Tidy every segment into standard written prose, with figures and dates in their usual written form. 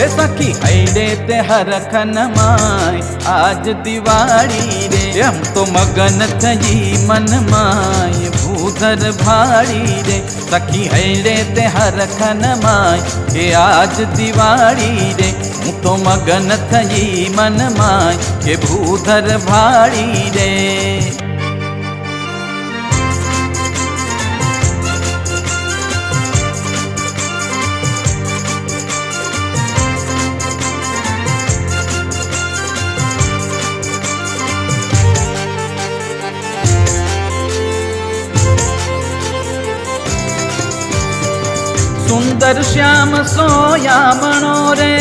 ए सखी हैडे ते हर खन माय आज दिवाड़ी रे। हम तो मगन थई मन माय भूधर भाड़ी रे। सखी हैडे ते हर खन माय के आज दिवाड़ी रे। हूँ तो मगन थई मन माय के भूधर भाड़ी रे। सुंदर श्याम सोयामणो रे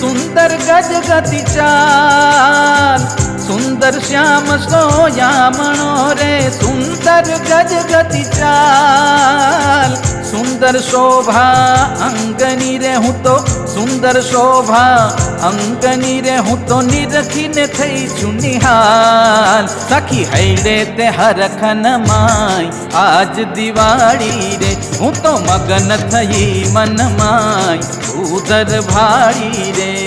सुंदर गज गति चाल। सुंदर श्याम सोयामणो रे सुंदर गज गति चाल। सुंदर शोभा अंगनी रे हूँ तो सुंदर शोभा अंगनी रे हूँ तो निरखीने थई चुनिहाल। सखी हैडे ते हर खन माय आज दिवाड़ी रे। हूँ तो मगन थई मन माय भूधर भाड़ी रे।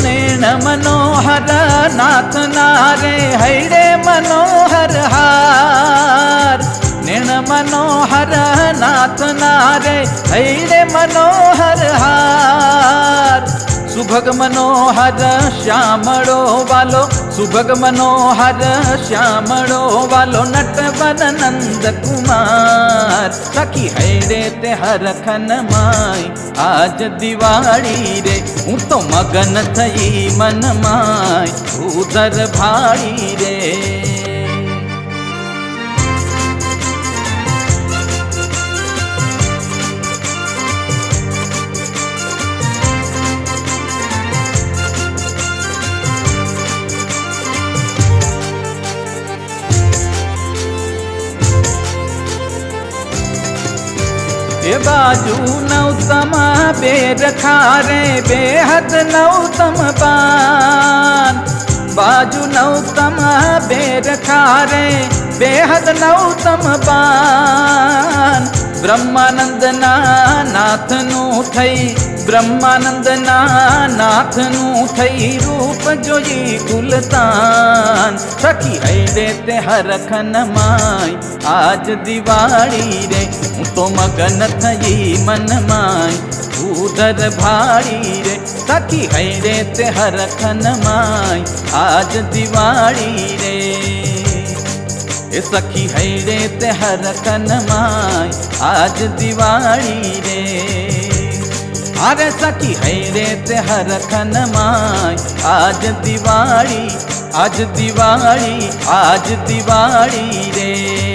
नैन मनोहर नाथ नारे हैडे मनोहर हार। नैन मनोहर नाथ नारे हैडे मनोहर हार। सुभग मनोहर श्यामड़ो वालो सुभग मनोहर श्यामड़ो वालो नटवर नंद कुमार। सखी हैडे ते हर खन माय आज दिवाड़ी रे। हूँ तो मगन थई मन माय भूधर भाड़ी रे। ए बाजू नौतम बेर खारे बेहद नौतम पान। बाजू नौतम बेर खारे बेहद नौतम पान। ब्रह्मानंद नाथ नु थई ब्रह्मानंद नाथ नु थई रूप जोई कुलतान। सखी हैडे ते हर खन माय आज दिवाड़ी रे। हूँ तो मगन थई मन माय भूधर भाड़ी रे। सखी हैडे ते हर खन माय आज दिवाड़ी रे। ए सखी हैडे ते हर खन माय आज दिवाड़ी रे। अरे सखी हैडे ते हर खन माय आज दिवाड़ी आज दिवाड़ी आज दिवाड़ी रे।